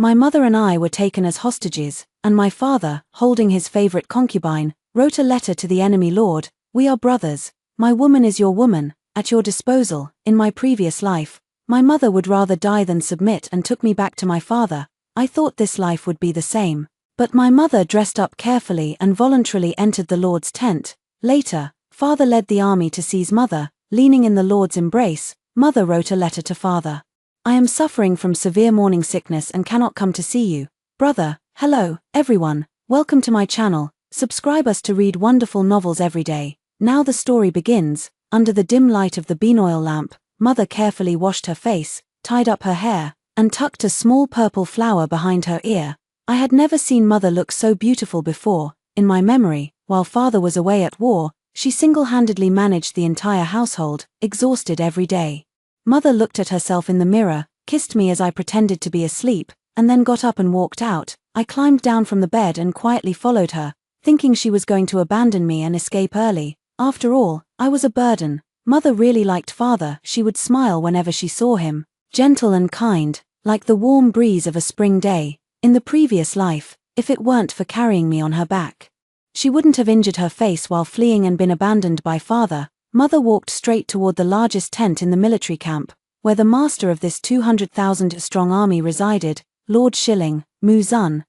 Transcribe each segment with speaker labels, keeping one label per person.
Speaker 1: My mother and I were taken as hostages, and my father, holding his favorite concubine, wrote a letter to the enemy lord. We are brothers. My woman is your woman, at your disposal. In my previous life, my mother would rather die than submit and took me back to my father. I thought this life would be the same. But my mother dressed up carefully and voluntarily entered the Lord's tent. Later, father led the army to seize mother. Leaning in the Lord's embrace, mother wrote a letter to father. I am suffering from severe morning sickness and cannot come to see you. Brother, hello, everyone, welcome to my channel. Subscribe us to read wonderful novels every day. Now the story begins. Under the dim light of the bean oil lamp, mother carefully washed her face, tied up her hair, and tucked a small purple flower behind her ear. I had never seen mother look so beautiful before. In my memory, while father was away at war, she single-handedly managed the entire household, exhausted every day. Mother looked at herself in the mirror, kissed me as I pretended to be asleep, and then got up and walked out. I climbed down from the bed and quietly followed her, thinking she was going to abandon me and escape early. After all, I was a burden. Mother really liked father. She would smile whenever she saw him, gentle and kind, like the warm breeze of a spring day. In the previous life, if it weren't for carrying me on her back, she wouldn't have injured her face while fleeing and been abandoned by father. Mother walked straight toward the largest tent in the military camp, where the master of this 200,000-strong army resided, Lord Shilling, Muzan.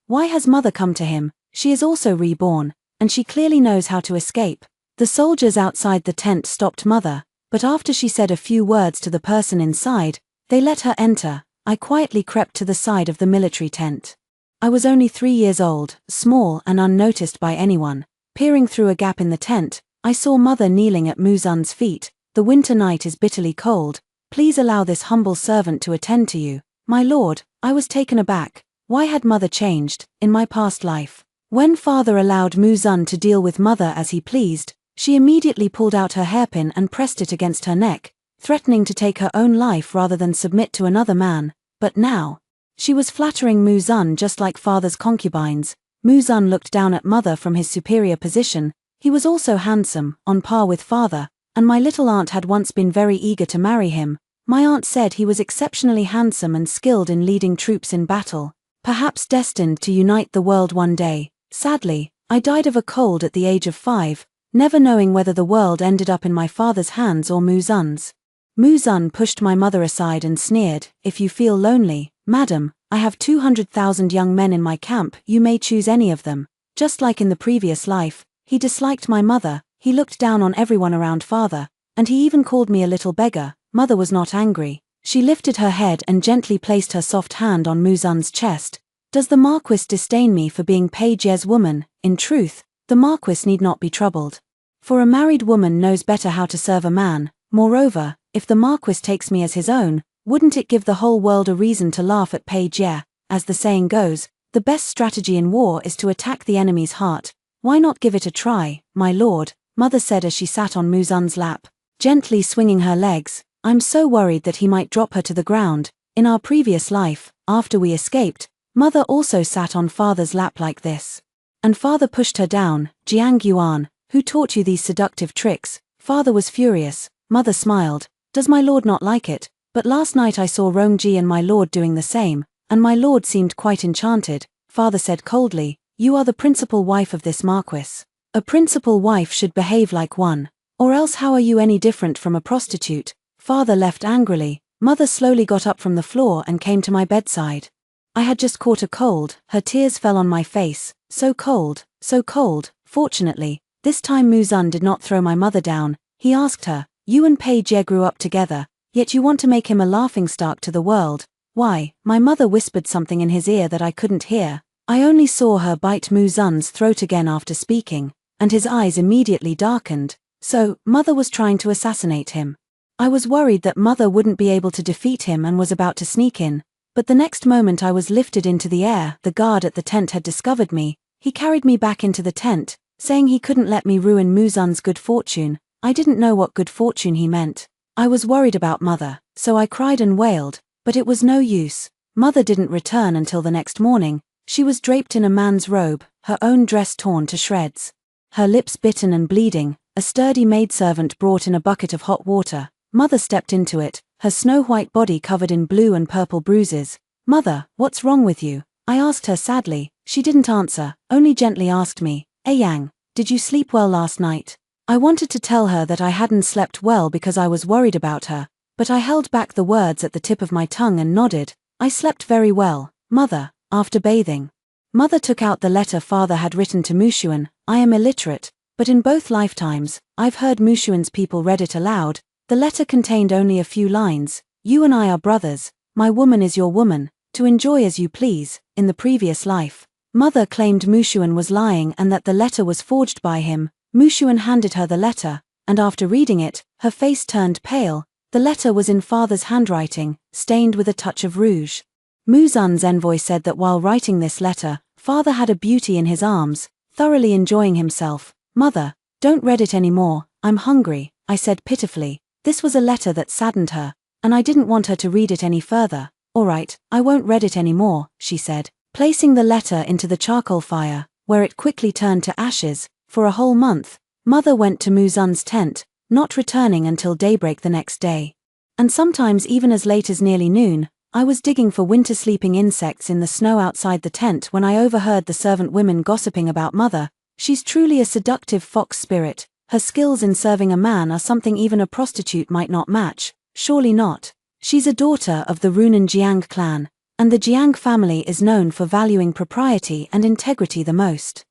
Speaker 1: Why has mother come to him? She is also reborn, and she clearly knows how to escape. The soldiers outside the tent stopped mother, but after she said a few words to the person inside, they let her enter. I quietly crept to the side of the military tent. I was only 3 years old, small and unnoticed by anyone. Peering through a gap in the tent, I saw mother kneeling at Muzan's feet. The winter night is bitterly cold. Please allow this humble servant to attend to you. My lord, I was taken aback. Why had mother changed? In my past life, when father allowed Muzan to deal with mother as he pleased, she immediately pulled out her hairpin and pressed it against her neck, threatening to take her own life rather than submit to another man. But now, she was flattering Muzan just like father's concubines. Muzan looked down at mother from his superior position. He was also handsome, on par with father, and my little aunt had once been very eager to marry him. My aunt said he was exceptionally handsome and skilled in leading troops in battle, perhaps destined to unite the world one day. Sadly, I died of a cold at the age of 5, never knowing whether the world ended up in my father's hands or Muzan's. Muzan pushed my mother aside and sneered, "If you feel lonely, madam, I have 200,000 young men in my camp, you may choose any of them." Just like in the previous life, he disliked my mother. He looked down on everyone around father, and he even called me a little beggar. Mother was not angry. She lifted her head and gently placed her soft hand on Muzan's chest. Does the Marquis disdain me for being Page's woman? In truth, the Marquis need not be troubled, for a married woman knows better how to serve a man. Moreover, if the Marquis takes me as his own, wouldn't it give the whole world a reason to laugh at Page? As the saying goes, the best strategy in war is to attack the enemy's heart. Why not give it a try, my lord? Mother said as she sat on Muzan's lap, gently swinging her legs. I'm so worried that he might drop her to the ground. In our previous life, after we escaped, mother also sat on father's lap like this. And father pushed her down. Jiang Yuan, who taught you these seductive tricks? Father was furious. Mother smiled. Does my lord not like it? But last night I saw Rongji and my lord doing the same, and my lord seemed quite enchanted. Father said coldly, "You are the principal wife of this Marquis. A principal wife should behave like one. Or else how are you any different from a prostitute?" Father left angrily. Mother slowly got up from the floor and came to my bedside. I had just caught a cold. Her tears fell on my face. So cold, so cold. Fortunately, this time Muzan did not throw my mother down. He asked her, "You and Page grew up together, yet you want to make him a laughingstock to the world. Why?" My mother whispered something in his ear that I couldn't hear. I only saw her bite Muzan's throat again after speaking, and his eyes immediately darkened. So, mother was trying to assassinate him. I was worried that mother wouldn't be able to defeat him and was about to sneak in. But the next moment I was lifted into the air. The guard at the tent had discovered me. He carried me back into the tent, saying he couldn't let me ruin Muzan's good fortune. I didn't know what good fortune he meant. I was worried about mother, so I cried and wailed, but it was no use. Mother didn't return until the next morning. She was draped in a man's robe, her own dress torn to shreds, her lips bitten and bleeding. A sturdy maidservant brought in a bucket of hot water. Mother stepped into it, her snow-white body covered in blue and purple bruises. Mother, what's wrong with you? I asked her sadly. She didn't answer, only gently asked me, Yang, did you sleep well last night? I wanted to tell her that I hadn't slept well because I was worried about her, but I held back the words at the tip of my tongue and nodded. I slept very well, Mother, after bathing. Mother took out the letter Father had written to Mushuan. I am illiterate, but in both lifetimes, I've heard Mushuan's people read it aloud. The letter contained only a few lines. You and I are brothers, my woman is your woman, to enjoy as you please. In the previous life, Mother claimed Mushuan was lying and that the letter was forged by him. Mushuan handed her the letter, and after reading it, her face turned pale. The letter was in Father's handwriting, stained with a touch of rouge. Muzan's envoy said that while writing this letter, Father had a beauty in his arms, thoroughly enjoying himself. Mother, don't read it anymore, I'm hungry, I said pitifully. This was a letter that saddened her, and I didn't want her to read it any further. Alright, I won't read it anymore, she said, placing the letter into the charcoal fire, where it quickly turned to ashes. For a whole month, Mother went to Muzan's tent, not returning until daybreak the next day. And sometimes even as late as nearly noon, I was digging for winter sleeping insects in the snow outside the tent when I overheard the servant women gossiping about Mother. She's truly a seductive fox spirit. Her skills in serving a man are something even a prostitute might not match. Surely not. She's a daughter of the Runan Jiang clan, and the Jiang family is known for valuing propriety and integrity the most.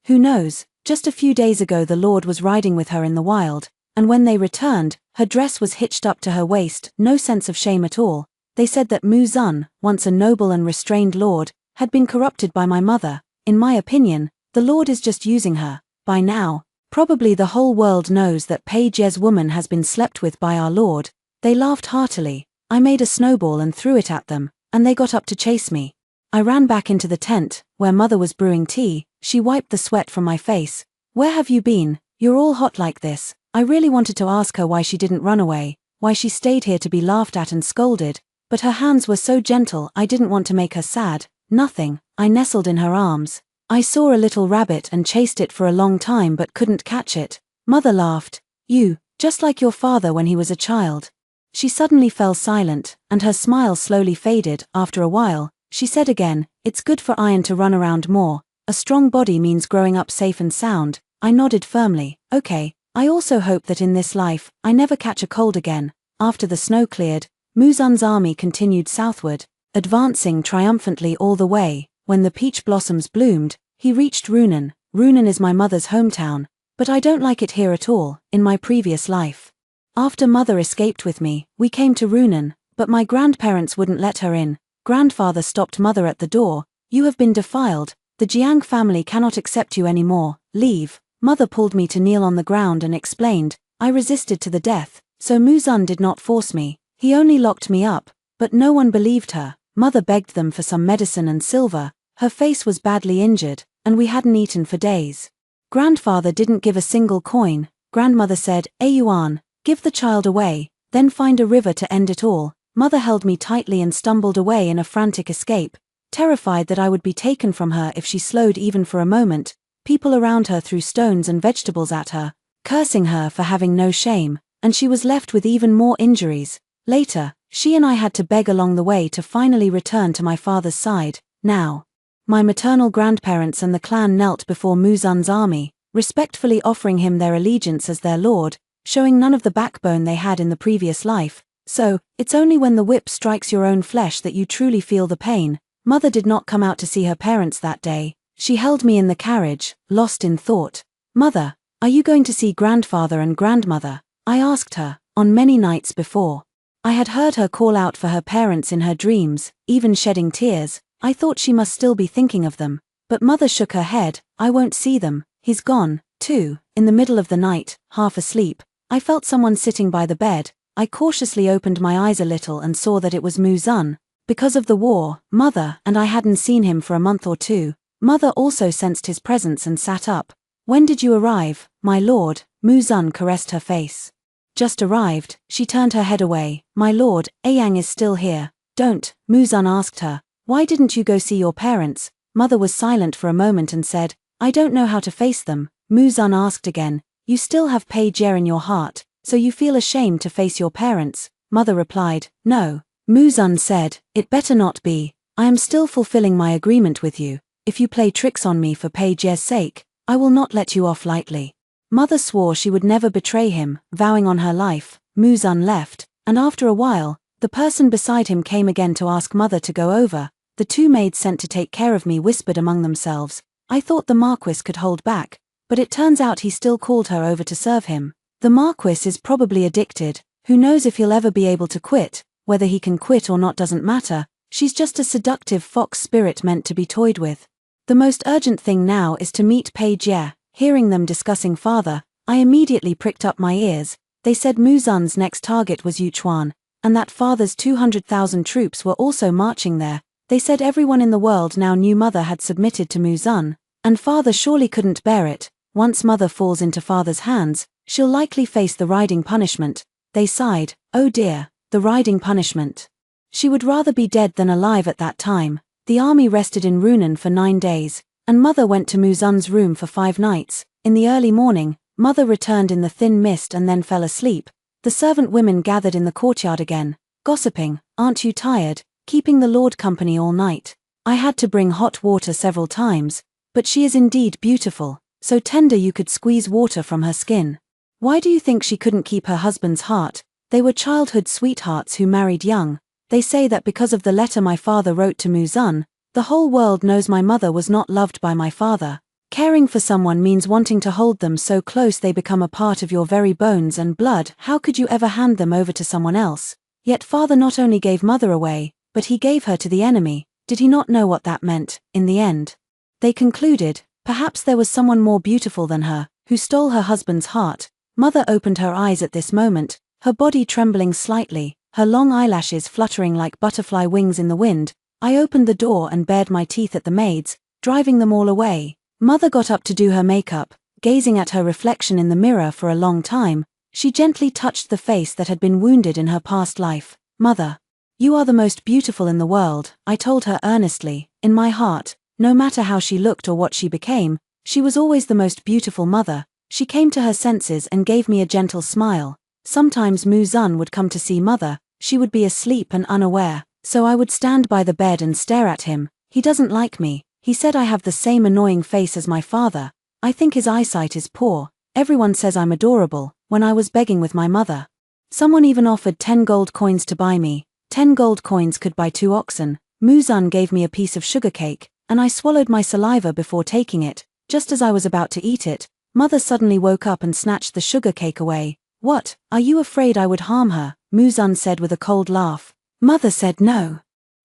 Speaker 1: Who knows, just a few days ago the Lord was riding with her in the wild, and when they returned, her dress was hitched up to her waist, no sense of shame at all. They said that Muzan, once a noble and restrained lord, had been corrupted by my mother. In my opinion, the Lord is just using her. By now, probably the whole world knows that Pei Jie's woman has been slept with by our Lord. They laughed heartily. I made a snowball and threw it at them, and they got up to chase me. I ran back into the tent, where Mother was brewing tea. She wiped the sweat from my face. Where have you been? You're all hot like this. I really wanted to ask her why she didn't run away, why she stayed here to be laughed at and scolded, but her hands were so gentle I didn't want to make her sad. Nothing. I nestled in her arms. I saw a little rabbit and chased it for a long time but couldn't catch it. Mother laughed. You, just like your father when he was a child. She suddenly fell silent, and her smile slowly faded. After a while, she said again, it's good for Iron to run around more. A strong body means growing up safe and sound. I nodded firmly. Okay, I also hope that in this life, I never catch a cold again. After the snow cleared, Muzan's army continued southward, advancing triumphantly all the way. When the peach blossoms bloomed, he reached Runan. Runan is my mother's hometown, but I don't like it here at all. In my previous life, after Mother escaped with me, we came to Runan, but my grandparents wouldn't let her in. Grandfather stopped Mother at the door. You have been defiled. The Jiang family cannot accept you anymore. Leave. Mother pulled me to kneel on the ground and explained. I resisted to the death, so Muzan did not force me. He only locked me up, but no one believed her. Mother begged them for some medicine and silver. Her face was badly injured, and we hadn't eaten for days. Grandfather didn't give a single coin. Grandmother said, Yuan, give the child away, then find a river to end it all. Mother held me tightly and stumbled away in a frantic escape, terrified that I would be taken from her if she slowed even for a moment. People around her threw stones and vegetables at her, cursing her for having no shame, and she was left with even more injuries. Later, she and I had to beg along the way to finally return to my father's side. Now, my maternal grandparents and the clan knelt before Muzan's army, respectfully offering him their allegiance as their lord, showing none of the backbone they had in the previous life. So, it's only when the whip strikes your own flesh that you truly feel the pain. Mother did not come out to see her parents that day. She held me in the carriage, lost in thought. Mother, are you going to see grandfather and grandmother? I asked her. On many nights before, I had heard her call out for her parents in her dreams, even shedding tears. I thought she must still be thinking of them. But Mother shook her head. I won't see them. He's gone, too. In the middle of the night, half asleep, I felt someone sitting by the bed. I cautiously opened my eyes a little and saw that it was Muzan. Because of the war, Mother and I hadn't seen him for a month or two. Mother also sensed his presence and sat up. When did you arrive, my lord? Muzan caressed her face. Just arrived. She turned her head away. My lord, Yang is still here. Don't. Muzan asked her. Why didn't you go see your parents? Mother was silent for a moment and said, I don't know how to face them. Muzan asked again. You still have Pei Jie in your heart, so you feel ashamed to face your parents? Mother replied, no. Muzan said, it better not be. I am still fulfilling my agreement with you. If you play tricks on me for Pei Jie's sake, I will not let you off lightly. Mother swore she would never betray him, vowing on her life. Muzan left, and after a while, the person beside him came again to ask Mother to go over. The two maids sent to take care of me whispered among themselves. I thought the Marquis could hold back, but it turns out he still called her over to serve him. The Marquis is probably addicted. Who knows if he'll ever be able to quit? Whether he can quit or not doesn't matter. She's just a seductive fox spirit meant to be toyed with. The most urgent thing now is to meet Pei Jie. Hearing them discussing father, I immediately pricked up my ears. They said Muzan's next target was Yuchuan, and that father's 200,000 troops were also marching there. They said everyone in the world now knew mother had submitted to Muzan, and father surely couldn't bear it. Once mother falls into father's hands, she'll likely face the riding punishment. They sighed. Oh dear, the riding punishment. She would rather be dead than alive at that time. The army rested in Runan for 9 days, and mother went to Muzan's room for 5 nights. In the early morning, mother returned in the thin mist and then fell asleep. The servant women gathered in the courtyard again, gossiping. Aren't you tired, keeping the Lord company all night? I had to bring hot water several times, but she is indeed beautiful, so tender you could squeeze water from her skin. Why do you think she couldn't keep her husband's heart? They were childhood sweethearts who married young. They say that because of the letter my father wrote to Muzan, the whole world knows my mother was not loved by my father. Caring for someone means wanting to hold them so close they become a part of your very bones and blood. How could you ever hand them over to someone else? Yet father not only gave mother away, but he gave her to the enemy. Did he not know what that meant, in the end? They concluded, perhaps there was someone more beautiful than her, who stole her husband's heart. Mother opened her eyes at this moment, her body trembling slightly, her long eyelashes fluttering like butterfly wings in the wind. I opened the door and bared my teeth at the maids, driving them all away. Mother got up to do her makeup, gazing at her reflection in the mirror for a long time. She gently touched the face that had been wounded in her past life. Mother, you are the most beautiful in the world, I told her earnestly. In my heart, no matter how she looked or what she became, she was always the most beautiful mother. She came to her senses and gave me a gentle smile. Sometimes Muzan would come to see mother. She would be asleep and unaware, so I would stand by the bed and stare at him. He doesn't like me. He said I have the same annoying face as my father. I think his eyesight is poor. Everyone says I'm adorable. When I was begging with my mother, someone even offered 10 gold coins to buy me. 10 gold coins could buy 2 oxen. Muzan gave me a piece of sugar cake, and I swallowed my saliva before taking it. Just as I was about to eat it, mother suddenly woke up and snatched the sugar cake away. What, are you afraid I would harm her? Muzan said with a cold laugh. Mother said no.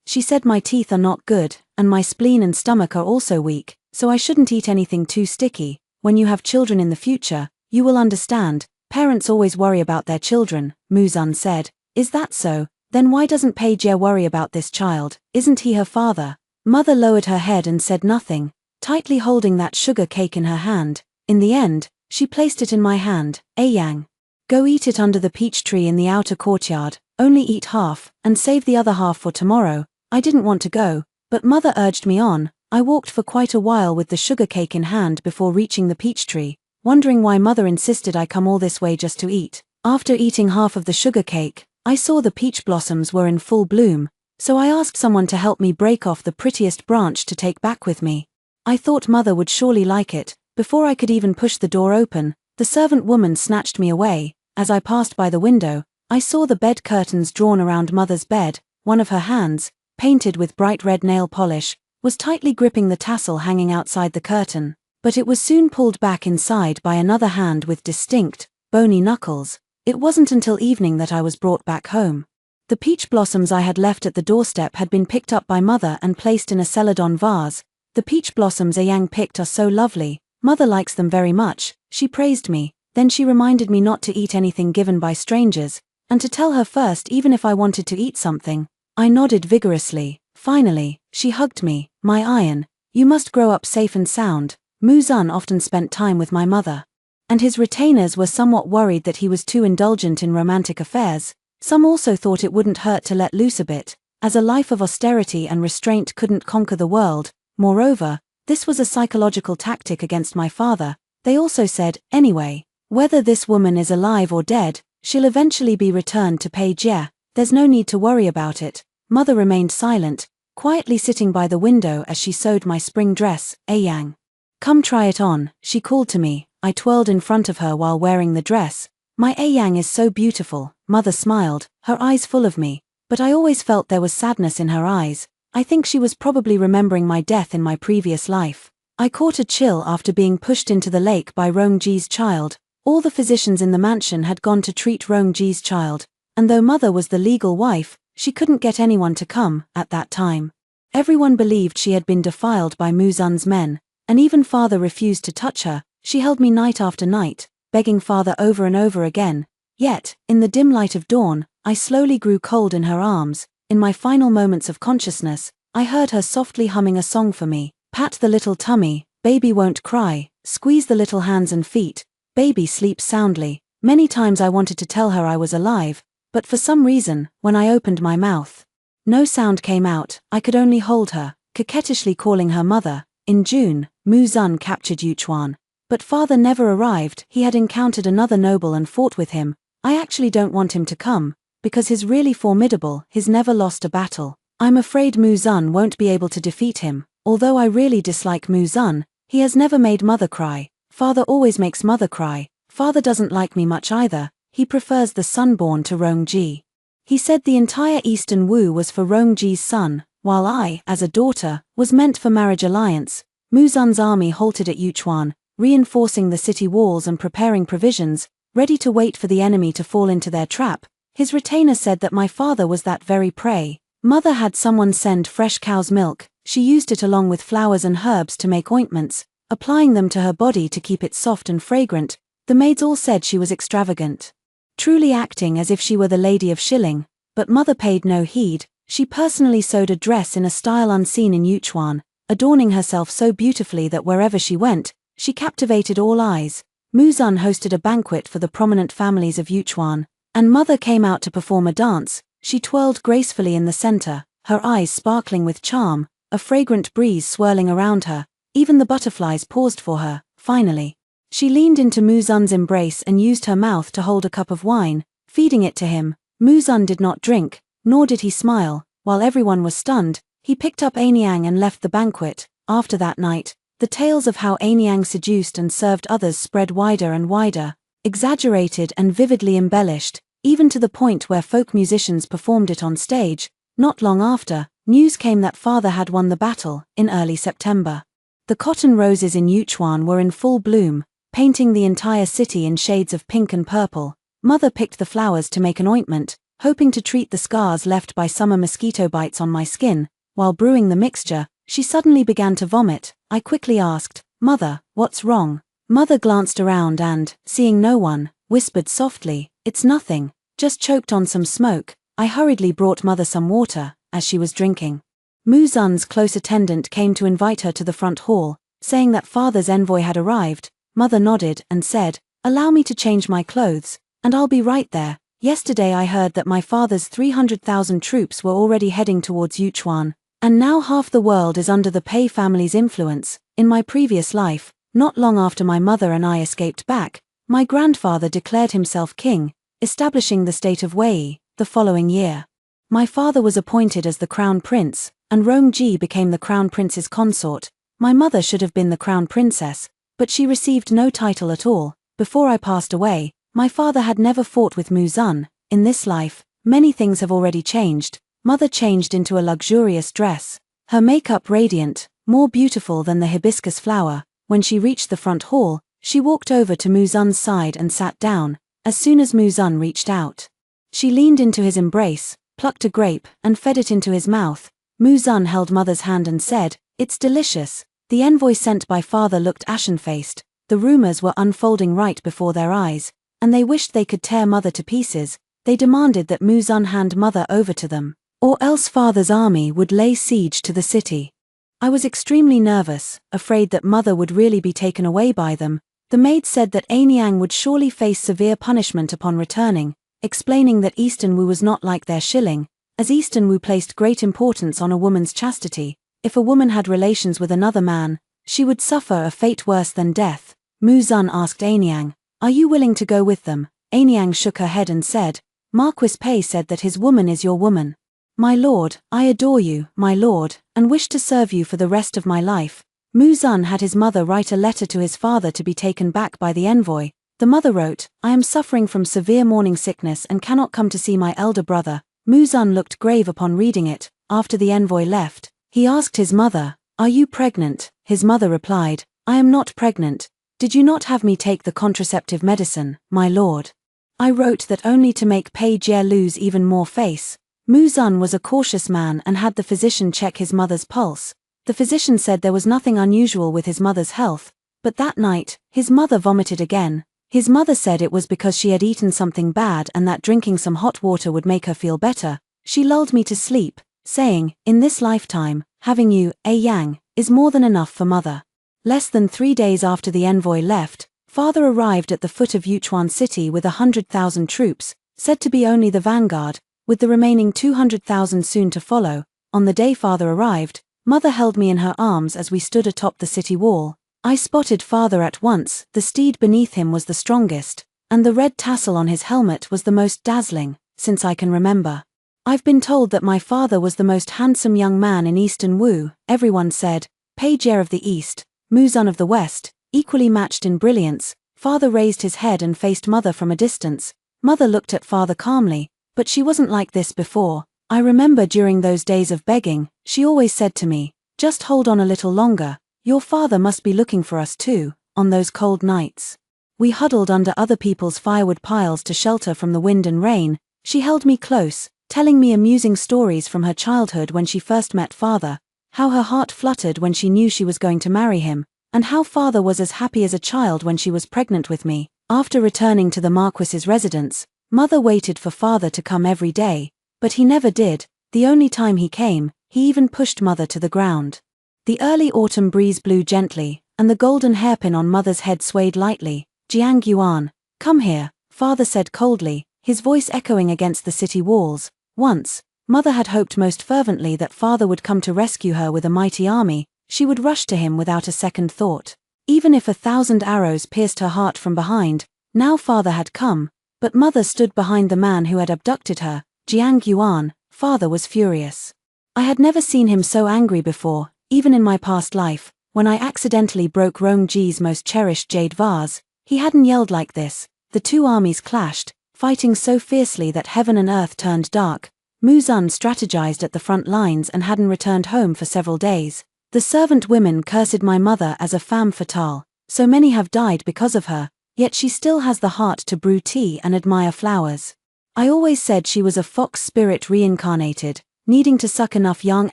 Speaker 1: She said my teeth are not good, and my spleen and stomach are also weak, so I shouldn't eat anything too sticky. When you have children in the future, you will understand. Parents always worry about their children, Muzan said. Is that so? Then why doesn't Pei Jie worry about this child? Isn't he her father? Mother lowered her head and said nothing, tightly holding that sugar cake in her hand. In the end, she placed it in my hand. Yang. Go eat it under the peach tree in the outer courtyard. Only eat half, and save the other half for tomorrow. I didn't want to go, but mother urged me on. I walked for quite a while with the sugar cake in hand before reaching the peach tree, wondering why mother insisted I come all this way just to eat. After eating half of the sugar cake, I saw the peach blossoms were in full bloom, so I asked someone to help me break off the prettiest branch to take back with me. I thought mother would surely like it. Before I could even push the door open, the servant woman snatched me away. As I passed by the window, I saw the bed curtains drawn around mother's bed. One of her hands, painted with bright red nail polish, was tightly gripping the tassel hanging outside the curtain, but it was soon pulled back inside by another hand with distinct, bony knuckles. It wasn't until evening that I was brought back home. The peach blossoms I had left at the doorstep had been picked up by mother and placed in a celadon vase. The peach blossoms Yang picked are so lovely. Mother likes them very much. She praised me. Then she reminded me not to eat anything given by strangers, and to tell her first even if I wanted to eat something. I nodded vigorously. Finally, she hugged me. My iron, you must grow up safe and sound. Muzan often spent time with my mother, and his retainers were somewhat worried that he was too indulgent in romantic affairs. Some also thought it wouldn't hurt to let loose a bit, as a life of austerity and restraint couldn't conquer the world. Moreover, this was a psychological tactic against my father. They also said, anyway, whether this woman is alive or dead, she'll eventually be returned to Pei Jie. There's no need to worry about it. Mother remained silent. quietly sitting by the window as she sewed my spring dress. Yang. Come try it on, she called to me. I twirled in front of her while wearing the dress. My Yang is so beautiful, Mother smiled, her eyes full of me, but I always felt there was sadness in her eyes. I think she was probably remembering my death in my previous life. I caught a chill after being pushed into the lake by Rongji's child. All the physicians in the mansion had gone to treat Rongji's child, and though Mother was the legal wife, she couldn't get anyone to come at that time. Everyone believed she had been defiled by Muzan's men, and even Father refused to touch her. She held me night after night, begging Father over and over again. Yet, in the dim light of dawn, I slowly grew cold in her arms. In my final moments of consciousness, I heard her softly humming a song for me. Pat the little tummy, baby won't cry, squeeze the little hands and feet, baby sleeps soundly. Many times I wanted to tell her I was alive, but for some reason, when I opened my mouth, no sound came out. I could only hold her, coquettishly calling her mother. In June, Muzan captured Yuchuan. But Father never arrived. He had encountered another noble and fought with him. I actually don't want him to come, because he's really formidable. He's never lost a battle. I'm afraid Muzan won't be able to defeat him. Although I really dislike Muzan, he has never made Mother cry. Father always makes Mother cry. Father doesn't like me much either. He prefers the son born to Rongji. He said the entire Eastern Wu was for Rongji's son, while I, as a daughter, was meant for marriage alliance. Muzan's army halted at Yuchuan, reinforcing the city walls and preparing provisions, ready to wait for the enemy to fall into their trap. His retainer said that my father was that very prey. Mother had someone send fresh cow's milk. She used it along with flowers and herbs to make ointments, applying them to her body to keep it soft and fragrant. The maids all said she was extravagant, truly acting as if she were the Lady of Shilling, but Mother paid no heed. She personally sewed a dress in a style unseen in Yuchuan, adorning herself so beautifully that wherever she went, she captivated all eyes. Muzan hosted a banquet for the prominent families of Yuchuan, and Mother came out to perform a dance. She twirled gracefully in the center, her eyes sparkling with charm, a fragrant breeze swirling around her. Even the butterflies paused for her. Finally, she leaned into Muzan's embrace and used her mouth to hold a cup of wine, feeding it to him. Muzan did not drink, nor did he smile. While everyone was stunned, he picked up Anyang and left the banquet. After that night, the tales of how Anyang seduced and served others spread wider and wider, exaggerated and vividly embellished, even to the point where folk musicians performed it on stage. Not long after, news came that Father had won the battle. In early September, the cotton roses in Yuchuan were in full bloom, painting the entire city in shades of pink and purple. Mother picked the flowers to make an ointment, hoping to treat the scars left by summer mosquito bites on my skin. While brewing the mixture, she suddenly began to vomit. I quickly asked, "Mother, what's wrong?" Mother glanced around and, seeing no one, whispered softly, "It's nothing, just choked on some smoke." I hurriedly brought Mother some water. As she was drinking, Muzan's close attendant came to invite her to the front hall, saying that Father's envoy had arrived. Mother nodded and said, "Allow me to change my clothes, and I'll be right there." Yesterday I heard that my father's 300,000 troops were already heading towards Yuchuan, and now half the world is under the Pei family's influence. In my previous life, not long after my mother and I escaped back, my grandfather declared himself king, establishing the state of Wei. The following year, my father was appointed as the crown prince, and Rongji became the crown prince's consort. My mother should have been the crown princess, but she received no title at all. Before I passed away, my father had never fought with Muzan. In this life, many things have already changed. Mother changed into a luxurious dress, her makeup radiant, more beautiful than the hibiscus flower. When she reached the front hall, she walked over to Muzan's side and sat down. As soon as Muzan reached out, she leaned into his embrace, plucked a grape, and fed it into his mouth. Muzan held Mother's hand and said, "It's delicious." The envoy sent by Father looked ashen-faced. The rumors were unfolding right before their eyes, and they wished they could tear Mother to pieces. They demanded that Muzan hand Mother over to them, or else Father's army would lay siege to the city. I was extremely nervous, afraid that Mother would really be taken away by them. The maid said that Anyang would surely face severe punishment upon returning, explaining that Eastern Wu was not like their Shilling, as Eastern Wu placed great importance on a woman's chastity. If a woman had relations with another man, she would suffer a fate worse than death. Muzan asked Anyang, "Are you willing to go with them?" Anyang shook her head and said, "Marquis Pei said that his woman is your woman." My lord, I adore you, my lord, and wish to serve you for the rest of my life. Muzan had his mother write a letter to his father to be taken back by the envoy. The mother wrote, I am suffering from severe morning sickness and cannot come to see my elder brother. Muzan looked grave upon reading it. After the envoy left, he asked his mother, Are you pregnant? His mother replied, I am not pregnant. Did you not have me take the contraceptive medicine, my lord? I wrote that only to make Pei-Jie lose even more face. Muzan was a cautious man and had the physician check his mother's pulse. The physician said there was nothing unusual with his mother's health, but that night, his mother vomited again. His mother said it was because she had eaten something bad and that drinking some hot water would make her feel better. She lulled me to sleep, saying, In this lifetime, having you, a Yang, is more than enough for mother. Less than 3 days after the envoy left, father arrived at the foot of Yuchuan City with 100,000 troops, said to be only the vanguard, with the remaining 200,000 soon to follow. On the day father arrived, mother held me in her arms as we stood atop the city wall. I spotted father at once. The steed beneath him was the strongest, and the red tassel on his helmet was the most dazzling, since I can remember. I've been told that my father was the most handsome young man in Eastern Wu. Everyone said, Pei-Jie of the East, Muzan of the West, equally matched in brilliance. Father raised his head and faced mother from a distance. Mother looked at father calmly, but she wasn't like this before. I remember during those days of begging, she always said to me, Just hold on a little longer, your father must be looking for us too. On those cold nights, we huddled under other people's firewood piles to shelter from the wind and rain. She held me close, telling me amusing stories from her childhood when she first met father, how her heart fluttered when she knew she was going to marry him, and how father was as happy as a child when she was pregnant with me. After returning to the Marquis's residence, mother waited for father to come every day, but he never did. The only time he came, he even pushed mother to the ground. The early autumn breeze blew gently, and the golden hairpin on mother's head swayed lightly. Jiang Yuan, come here, father said coldly, his voice echoing against the city walls. Once, mother had hoped most fervently that father would come to rescue her with a mighty army. She would rush to him without a second thought, even if 1,000 arrows pierced her heart from behind. Now father had come, but mother stood behind the man who had abducted her. Jiang Yuan, father was furious. I had never seen him so angry before, even in my past life. When I accidentally broke Rong Ji's most cherished jade vase, he hadn't yelled like this. The two armies clashed, fighting so fiercely that heaven and earth turned dark. Muzan strategized at the front lines and hadn't returned home for several days. The servant women cursed my mother as a femme fatale. So many have died because of her, yet she still has the heart to brew tea and admire flowers. I always said she was a fox spirit reincarnated, needing to suck enough yang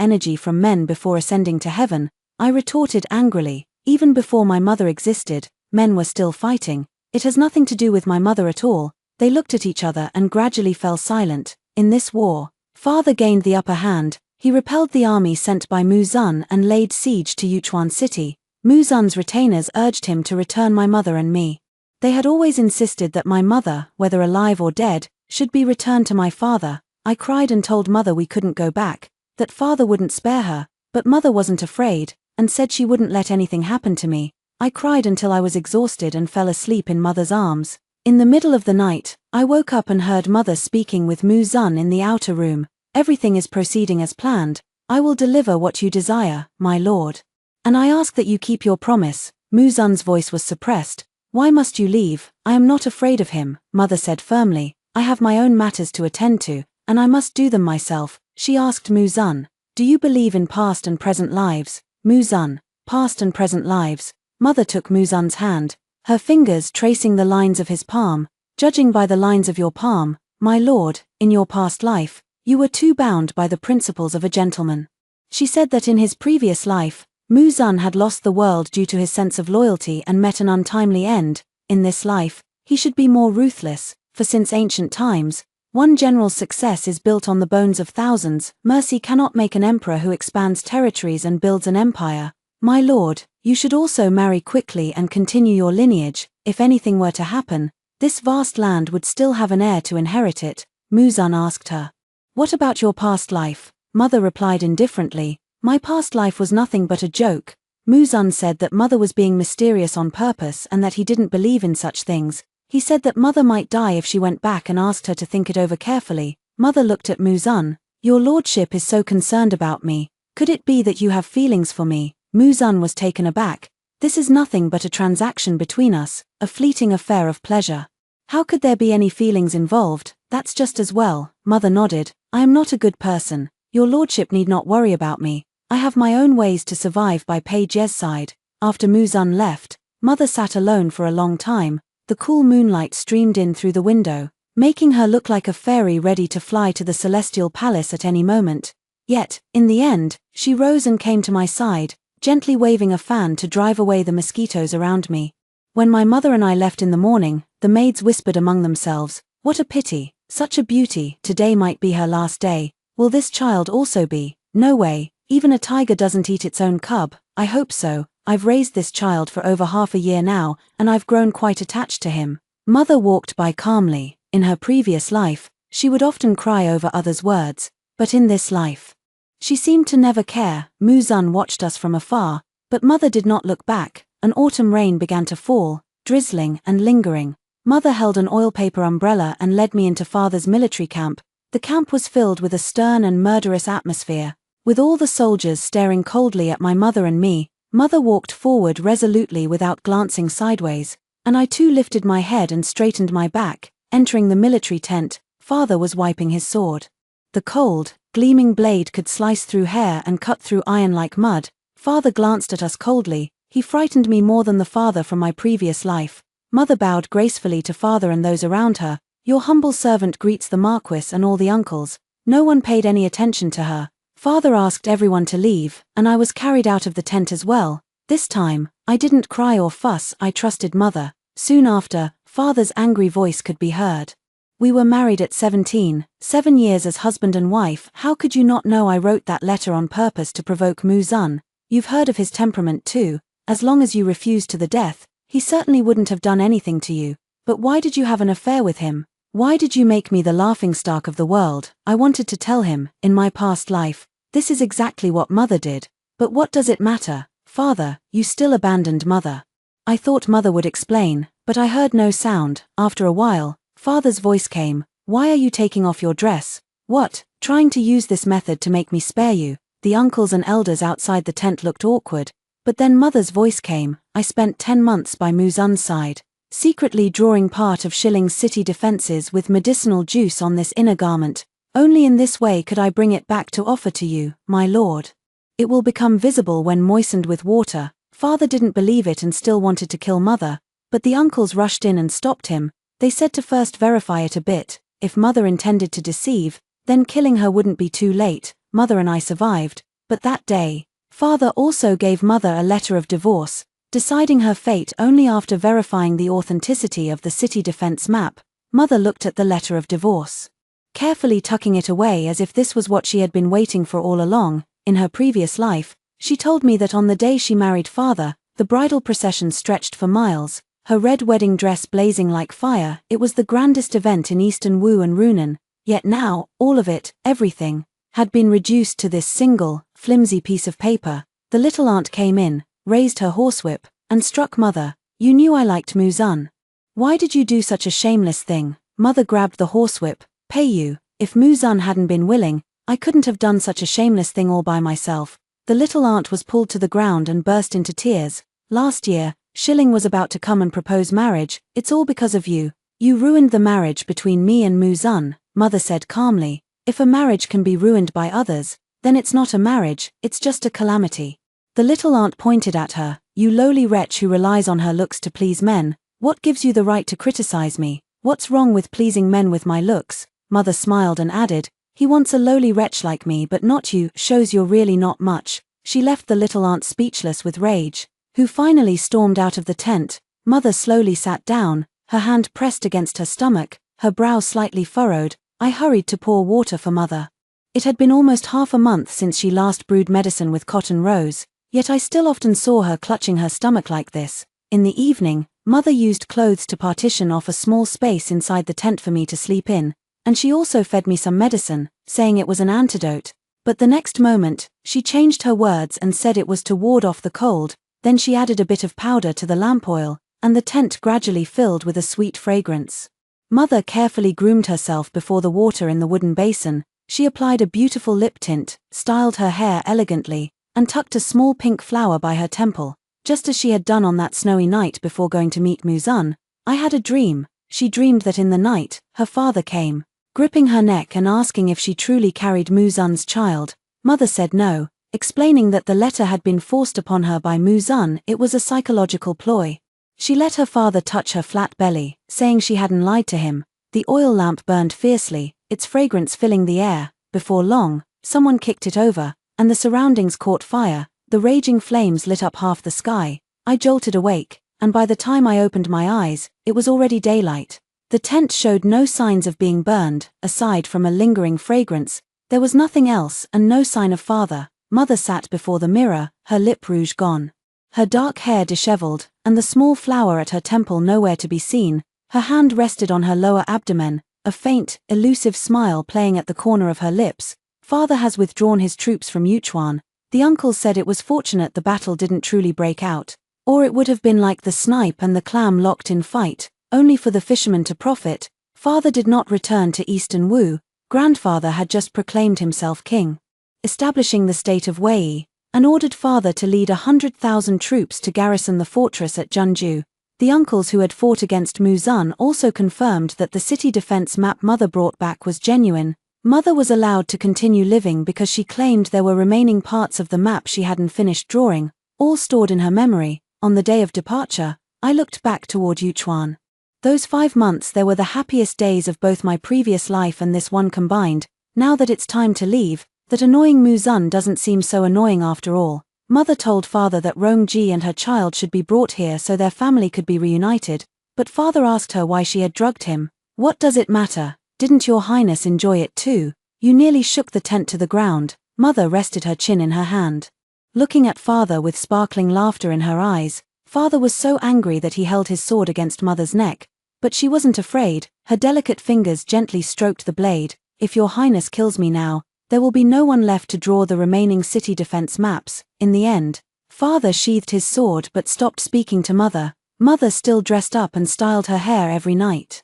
Speaker 1: energy from men before ascending to heaven. I retorted angrily, even before my mother existed, men were still fighting. It has nothing to do with my mother at all. They looked at each other and gradually fell silent. In this war, father gained the upper hand. He repelled the army sent by Muzan and laid siege to Yuchuan City. Muzan's retainers urged him to return my mother and me. They had always insisted that my mother, whether alive or dead, should be returned to my father. I cried and told mother we couldn't go back, that father wouldn't spare her, but mother wasn't afraid, and said she wouldn't let anything happen to me. I cried until I was exhausted and fell asleep in mother's arms. In the middle of the night, I woke up and heard mother speaking with Muzan in the outer room. Everything is proceeding as planned. I will deliver what you desire, my lord. And I ask that you keep your promise. Muzan's voice was suppressed. Why must you leave? I am not afraid of him, mother said firmly. I have my own matters to attend to, and I must do them myself. She asked Muzan, do you believe in past and present lives? Muzan, past and present lives. Mother took Muzan's hand, her fingers tracing the lines of his palm. Judging by the lines of your palm, my lord, in your past life, you were too bound by the principles of a gentleman. She said that in his previous life, Muzan had lost the world due to his sense of loyalty and met an untimely end. In this life, he should be more ruthless, for since ancient times, one general's success is built on the bones of thousands. Mercy cannot make an emperor who expands territories and builds an empire. My lord, you should also marry quickly and continue your lineage. If anything were to happen, this vast land would still have an heir to inherit it. Muzan asked her, what about your past life? Mother replied indifferently, my past life was nothing but a joke. Muzan said that mother was being mysterious on purpose and that he didn't believe in such things. He said that mother might die if she went back and asked her to think it over carefully. Mother looked at Muzan, Your lordship is so concerned about me. Could it be that you have feelings for me? Muzan was taken aback. This is nothing but a transaction between us, a fleeting affair of pleasure. How could there be any feelings involved? That's just as well. Mother nodded. I am not a good person. Your lordship need not worry about me. I have my own ways to survive. By Page's side. After Muzan left, Mother sat alone for a long time. The cool moonlight streamed in through the window, making her look like a fairy ready to fly to the celestial palace at any moment. Yet, in the end, she rose and came to my side, gently waving a fan to drive away the mosquitoes around me. When my mother and I left in the morning, the maids whispered among themselves, "What a pity, such a beauty, today might be her last day. Will this child also be? No way, even a tiger doesn't eat its own cub." I hope so. I've raised this child for over half a year now, and I've grown quite attached to him. Mother walked by calmly. In her previous life, she would often cry over others' words, but in this life, she seemed to never care. Muzan watched us from afar, but Mother did not look back. An autumn rain began to fall, drizzling and lingering. Mother held an oil-paper umbrella and led me into Father's military camp. The camp was filled with a stern and murderous atmosphere. With all the soldiers staring coldly at my mother and me, Mother walked forward resolutely without glancing sideways, and I too lifted my head and straightened my back. Entering the military tent, Father was wiping his sword. The cold, gleaming blade could slice through hair and cut through iron like mud. Father glanced at us coldly. He frightened me more than the father from my previous life. Mother bowed gracefully to Father and those around her. Your humble servant greets the Marquis and all the uncles. No one paid any attention to her. Father asked everyone to leave, and I was carried out of the tent as well. This time, I didn't cry or fuss. I trusted Mother. Soon after, Father's angry voice could be heard. We were married at 17, 7 years as husband and wife. How could you not know I wrote that letter on purpose to provoke Muzan? You've heard of his temperament too. As long as you refused to the death, he certainly wouldn't have done anything to you. But why did you have an affair with him? Why did you make me the laughingstock of the world? I wanted to tell him, in my past life, this is exactly what Mother did. But what does it matter? Father, you still abandoned Mother. I thought Mother would explain, but I heard no sound. After a while, Father's voice came. Why are you taking off your dress? What, trying to use this method to make me spare you? The uncles and elders outside the tent looked awkward. But then Mother's voice came. I spent 10 months by Muzan's side, secretly drawing part of Shilling's city defenses with medicinal juice on this inner garment. Only in this way could I bring it back to offer to you, my lord. It will become visible when moistened with water. Father didn't believe it and still wanted to kill Mother, but the uncles rushed in and stopped him. They said to first verify it a bit. If Mother intended to deceive, then killing her wouldn't be too late. Mother and I survived, but that day, Father also gave Mother a letter of divorce, deciding her fate only after verifying the authenticity of the city defense map. Mother looked at the letter of divorce, carefully tucking it away as if this was what she had been waiting for all along. In her previous life, she told me that on the day she married Father, the bridal procession stretched for miles, her red wedding dress blazing like fire. It was the grandest event in Eastern Wu and Runan. Yet now, all of it, everything, had been reduced to this single, flimsy piece of paper. The little aunt came in, raised her horsewhip, and struck Mother. You knew I liked Muzan. Why did you do such a shameless thing? Mother grabbed the horsewhip. Pay you. If Muzan hadn't been willing, I couldn't have done such a shameless thing all by myself. The little aunt was pulled to the ground and burst into tears. Last year, Shilling was about to come and propose marriage. It's all because of you. You ruined the marriage between me and Muzan, Mother said calmly. If a marriage can be ruined by others, then it's not a marriage, it's just a calamity. The little aunt pointed at her. You lowly wretch who relies on her looks to please men. What gives you the right to criticize me? What's wrong with pleasing men with my looks? Mother smiled and added, he wants a lowly wretch like me but not you. Shows you're really not much. She left the little aunt speechless with rage, who finally stormed out of the tent. Mother slowly sat down, her hand pressed against her stomach, her brow slightly furrowed. I hurried to pour water for Mother. It had been almost half a month since she last brewed medicine with cotton rose, yet I still often saw her clutching her stomach like this. In the evening, Mother used clothes to partition off a small space inside the tent for me to sleep in, and she also fed me some medicine, saying it was an antidote. But the next moment, she changed her words and said it was to ward off the cold. Then she added a bit of powder to the lamp oil, and the tent gradually filled with a sweet fragrance. Mother carefully groomed herself before the water in the wooden basin. She applied a beautiful lip tint, styled her hair elegantly, and tucked a small pink flower by her temple, just as she had done on that snowy night before going to meet Muzan. I had a dream. She dreamed that in the night, her father came, gripping her neck and asking if she truly carried Muzan's child. Mother said no, explaining that the letter had been forced upon her by Muzan. It was a psychological ploy. She let her father touch her flat belly, saying she hadn't lied to him. The oil lamp burned fiercely, its fragrance filling the air. Before long, someone kicked it over, and the surroundings caught fire. The raging flames lit up half the sky. I jolted awake, and by the time I opened my eyes, it was already daylight. The tent showed no signs of being burned. Aside from a lingering fragrance, there was nothing else, and no sign of father. Mother sat before the mirror, her lip rouge gone, her dark hair disheveled, and the small flower at her temple nowhere to be seen. Her hand rested on her lower abdomen, a faint, elusive smile playing at the corner of her lips. Father has withdrawn his troops from Yuchuan. The uncles said it was fortunate the battle didn't truly break out, or it would have been like the snipe and the clam locked in fight, only for the fisherman to profit. Father did not return to Eastern Wu. Grandfather had just proclaimed himself king, establishing the state of Wei, and ordered father to lead 100,000 troops to garrison the fortress at Junju. The uncles who had fought against Muzan also confirmed that the city defense map mother brought back was genuine. Mother was allowed to continue living because she claimed there were remaining parts of the map she hadn't finished drawing, all stored in her memory. On the day of departure, I looked back toward Yuchuan. Those 5 months there were the happiest days of both my previous life and this one combined. Now that it's time to leave, that annoying Muzan doesn't seem so annoying after all. Mother told father that Rongji and her child should be brought here so their family could be reunited, but father asked her why she had drugged him. What does it matter? Didn't your highness enjoy it too? You nearly shook the tent to the ground. Mother rested her chin in her hand, looking at father with sparkling laughter in her eyes. Father was so angry that he held his sword against mother's neck, but she wasn't afraid. Her delicate fingers gently stroked the blade. If your highness kills me now, there will be no one left to draw the remaining city defense maps. In the end, father sheathed his sword but stopped speaking to mother. Mother still dressed up and styled her hair every night,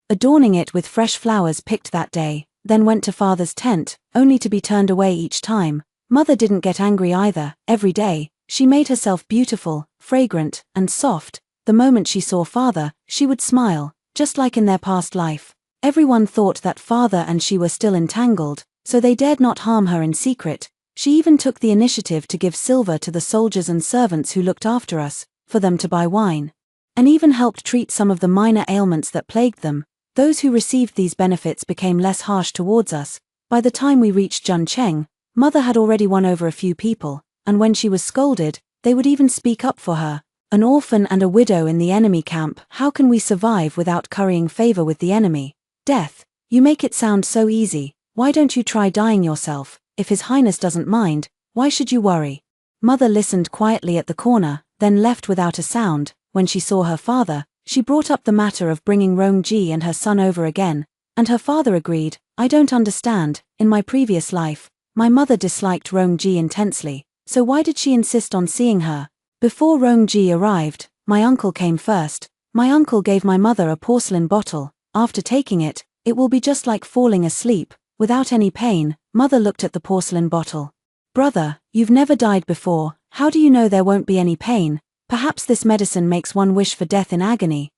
Speaker 1: adorning it with fresh flowers picked that day, then went to father's tent, only to be turned away each time. Mother didn't get angry either. Every day, she made herself beautiful, fragrant, and soft. The moment she saw father, she would smile, just like in their past life. Everyone thought that father and she were still entangled, so they dared not harm her in secret. She even took the initiative to give silver to the soldiers and servants who looked after us, for them to buy wine, and even helped treat some of the minor ailments that plagued them. Those who received these benefits became less harsh towards us. By the time we reached Juncheng, mother had already won over a few people, and when she was scolded, they would even speak up for her. An orphan and a widow in the enemy camp, how can we survive without currying favor with the enemy? Death, you make it sound so easy. Why don't you try dying yourself? If His Highness doesn't mind, why should you worry? Mother listened quietly at the corner, then left without a sound. When she saw her father, she brought up the matter of bringing Rongji and her son over again, and her father agreed. I don't understand. In my previous life, my mother disliked Rongji intensely, so why did she insist on seeing her? Before Rongji arrived, my uncle came first. My uncle gave my mother a porcelain bottle. After taking it, it will be just like falling asleep, without any pain. Mother looked at the porcelain bottle. Brother, you've never died before. How do you know there won't be any pain? Perhaps this medicine makes one wish for death in agony.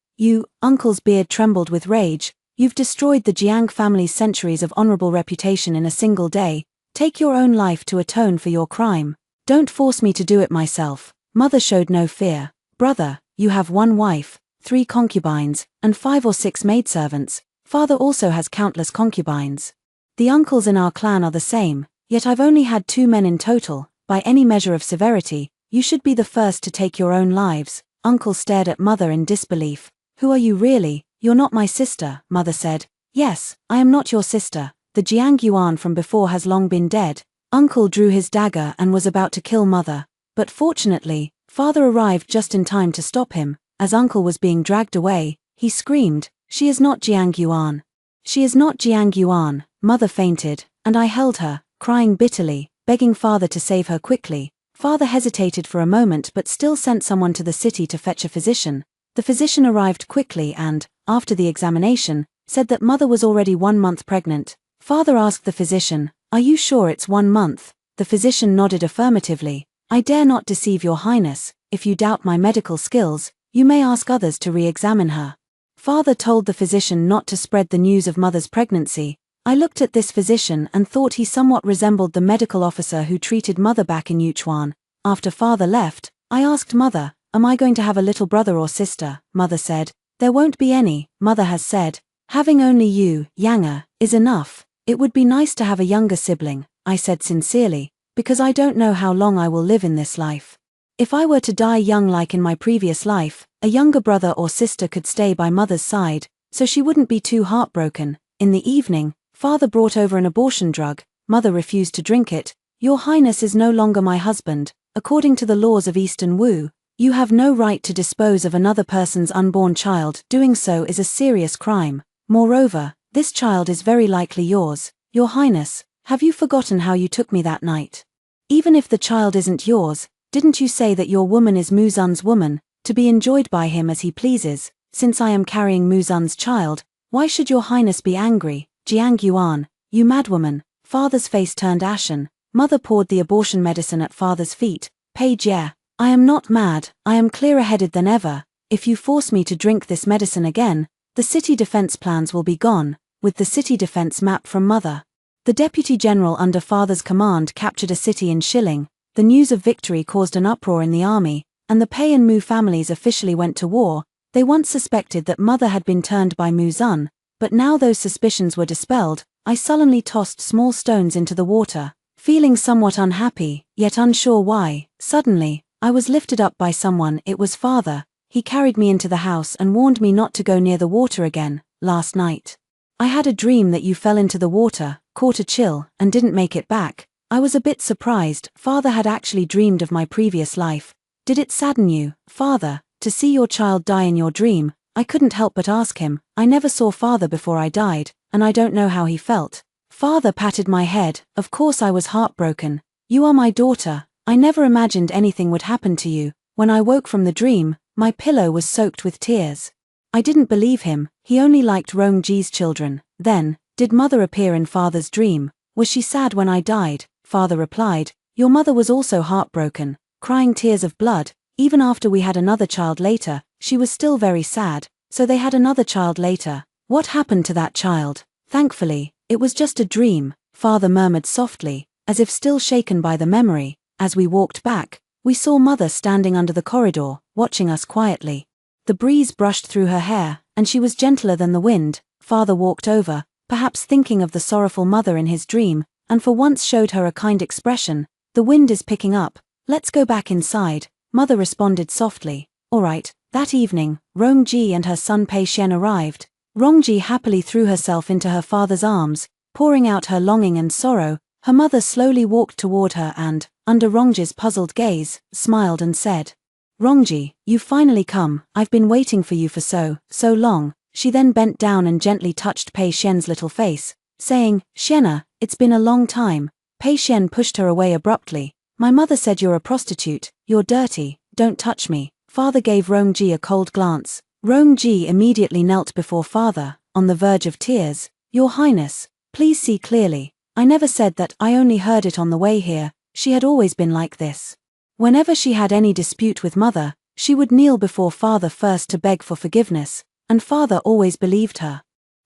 Speaker 1: Uncle's beard trembled with rage. You've destroyed the Jiang family's centuries of honorable reputation in a single day. Take your own life to atone for your crime. Don't force me to do it myself. Mother showed no fear. Brother, you have 1 wife, 3 concubines, and 5 or 6 maidservants. Father also has countless concubines. The uncles in our clan are the same, yet I've only had 2 men in total. By any measure of severity, you should be the first to take your own lives. Uncle stared at mother in disbelief. Who are you really? You're not my sister, mother said. Yes, I am not your sister. The Jiang Yuan from before has long been dead. Uncle drew his dagger and was about to kill mother. But fortunately, father arrived just in time to stop him. As uncle was being dragged away, he screamed, "She is not Jiang Yuan. She is not Jiang Yuan." Mother fainted, and I held her, crying bitterly, begging father to save her quickly. Father hesitated for a moment but still sent someone to the city to fetch a physician. The physician arrived quickly and, after the examination, said that mother was already 1 month pregnant. Father asked the physician, "Are you sure it's 1 month?" The physician nodded affirmatively. "I dare not deceive your highness. If you doubt my medical skills, you may ask others to re-examine her." Father told the physician not to spread the news of mother's pregnancy. I looked at this physician and thought he somewhat resembled the medical officer who treated mother back in Yuchuan. After father left, I asked mother, "Am I going to have a little brother or sister?" Mother said, "There won't be any." Mother has said, "Having only you, Yanga, is enough. It would be nice to have a younger sibling." I said sincerely, "Because I don't know how long I will live in this life. If I were to die young like in my previous life, a younger brother or sister could stay by mother's side, so she wouldn't be too heartbroken." In the evening, father brought over an abortion drug. Mother refused to drink it. "Your highness is no longer my husband. According to the laws of Eastern Wu, you have no right to dispose of another person's unborn child. Doing so is a serious crime. Moreover, this child is very likely yours. Your highness, have you forgotten how you took me that night? Even if the child isn't yours, didn't you say that your woman is Muzun's woman, to be enjoyed by him as he pleases? Since I am carrying Muzun's child, why should your highness be angry? Jiang Yuan, you madwoman." Father's face turned ashen. Mother poured the abortion medicine at father's feet. "Pei Jie, I am not mad, I am clearer-headed than ever. If you force me to drink this medicine again, the city defense plans will be gone." With the city defense map from mother. The deputy general under father's command captured a city in Shilling. The news of victory caused an uproar in the army, and the Pei and Mu families officially went to war. They once suspected that mother had been turned by Muzun, but now those suspicions were dispelled. I sullenly tossed small stones into the water, feeling somewhat unhappy, yet unsure why. Suddenly, I was lifted up by someone. It was father. He carried me into the house and warned me not to go near the water again. "Last night, I had a dream that you fell into the water, caught a chill, and didn't make it back." I was a bit surprised. Father had actually dreamed of my previous life. "Did it sadden you, father, to see your child die in your dream?" I couldn't help but ask him. I never saw father before I died, and I don't know how he felt. Father patted my head. "Of course I was heartbroken. You are my daughter. I never imagined anything would happen to you." When I woke from the dream, my pillow was soaked with tears. I didn't believe him. He only liked Rongji's children. Then, "Did mother appear in father's dream? Was she sad when I died?" Father replied, "Your mother was also heartbroken, crying tears of blood. Even after we had another child later, she was still very sad, so they had another child later." "What happened to that child?" "Thankfully, it was just a dream," father murmured softly, as if still shaken by the memory. As we walked back, we saw mother standing under the corridor, watching us quietly. The breeze brushed through her hair, and she was gentler than the wind. Father walked over, perhaps thinking of the sorrowful mother in his dream, and for once showed her a kind expression. "The wind is picking up. Let's go back inside." Mother responded softly. "All right." That evening, Rongji and her son Pei Xian arrived. Rongji happily threw herself into her father's arms, pouring out her longing and sorrow. Her mother slowly walked toward her and, under Rongji's puzzled gaze, smiled and said, "Rongji, you've finally come. I've been waiting for you for so long." She then bent down and gently touched Pei Xian's little face, saying, "Xiena, it's been a long time." Pei Xian pushed her away abruptly. "My mother said you're a prostitute. You're dirty. Don't touch me." Father gave Rongji a cold glance. Rongji immediately knelt before father, on the verge of tears. "Your Highness, please see clearly. I never said that. I only heard it on the way here." She had always been like this. Whenever she had any dispute with mother, she would kneel before father first to beg for forgiveness, and father always believed her.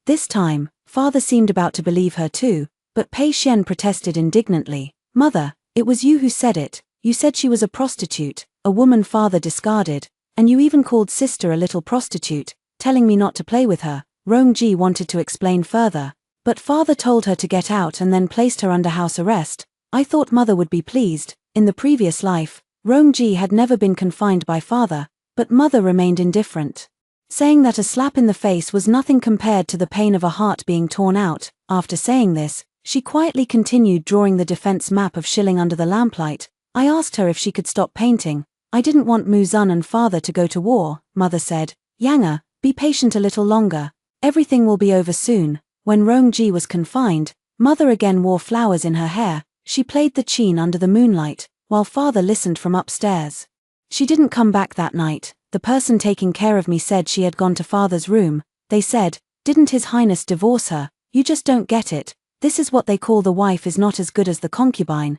Speaker 1: This time, father seemed about to believe her too, but Pei Xian protested indignantly. "Mother, it was you who said it. You said she was a prostitute, a woman father discarded, and you even called sister a little prostitute, telling me not to play with her." Rongji wanted to explain further, but father told her to get out and then placed her under house arrest. I thought mother would be pleased. In the previous life, Rongji had never been confined by father, but mother remained indifferent, saying that a slap in the face was nothing compared to the pain of a heart being torn out. After saying this, she quietly continued drawing the defense map of Shilling under the lamplight. I asked her if she could stop painting. I didn't want Muzun and father to go to war. Mother said, "Yanga, be patient a little longer. Everything will be over soon." When Rongji was confined, mother again wore flowers in her hair. She played the qin under the moonlight, while father listened from upstairs. She didn't come back that night. The person taking care of me said she had gone to father's room. They said, "Didn't His Highness divorce her? You just don't get it. This is what they call the wife is not as good as the concubine